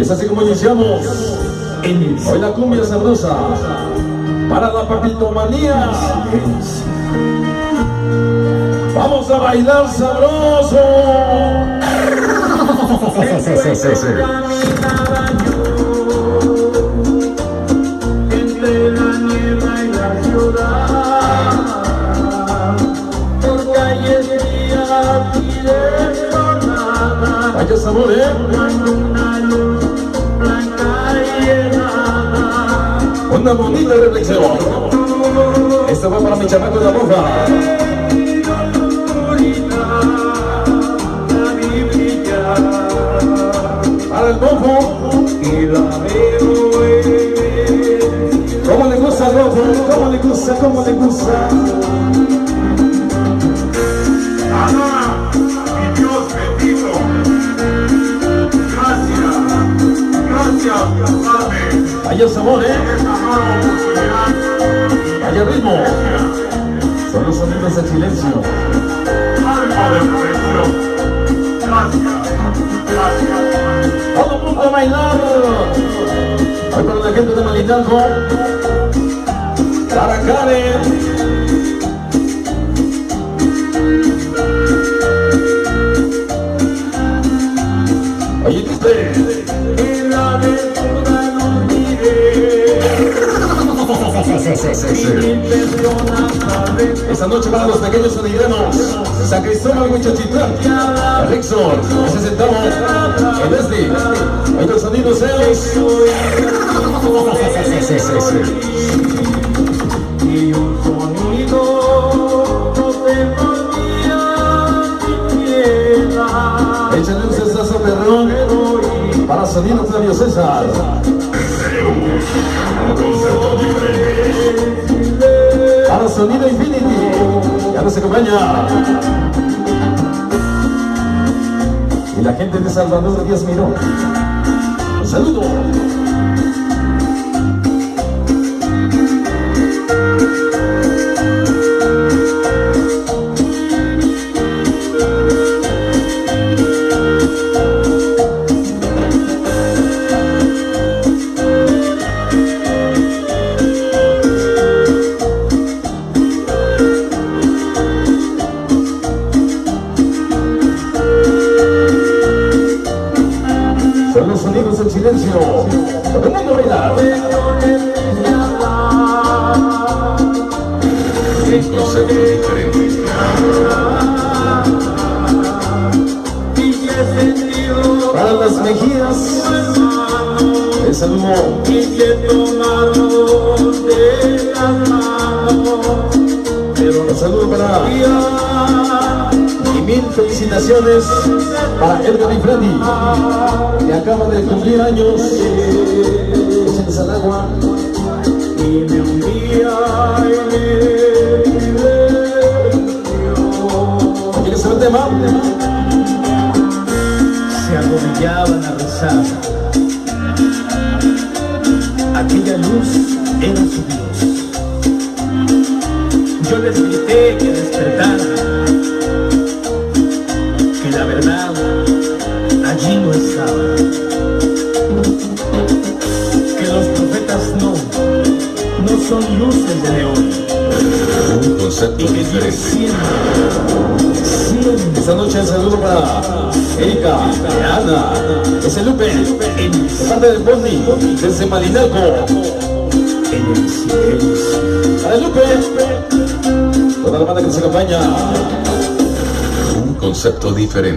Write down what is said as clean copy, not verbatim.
Es así como iniciamos hoy la cumbia sabrosa para la papitomanía. Vamos a bailar sabroso. Sí. Entre la niebla y la ciudad, por calles frías y desordenadas, Vaya sabor, cuando una luz blanca y helada, una bonita reflexión. Esto va para mi chamaco de la boca. Para el bofo y la veo. ¿Cómo le gusta al bofo? ¿Cómo le gusta? ¿Cómo le gusta? Ana, mi Dios bendito. Gracias, Padre. Vaya sabor, Esta nueva oportunidad. vaya ritmo. Son los sonidos del silencio. Alma de reflexión. Gracias. Todo el mundo a bailar. Hoy para la gente de Malinalco. Para Karen. Oye, usted. En la aventura no diré. Mil personas saben Esta noche para los pequeños sonideros, San Cristóbal, Huichachitlán, Rixor, ese centavo, el Leslie, hoy los sonidos es. y un sonido no te podía siquiera. Échale un cesazo perrón para sonido Flavio César. Para sonido Infinity, ya nos acompaña. Y la gente de Salvador Díaz Miró. Un saludo. Son los sonidos del silencio. Todo el mundo a bailar. Un concepto diferente. Para las mejillas, el saludo. Un saludo para y mil felicitaciones para Edgar y Freddy, que acaban de cumplir años. Échenles al agua. Y me hundía en el silencio. ¿Quieres saber el tema? Se arrodillaban a rezar. Aquella luz era su Dios. Yo les grité que despertaran, que la verdad allí no estaba, que los profetas no son luces de león, Un concepto y que Dios diferente. siempre Esta noche el saludo para Erika, Ana, ese Lupe, de parte del Bondi, desde Malinalco. en el silencio. Para Lupe, toda la banda que nos acompaña. Un concepto diferente.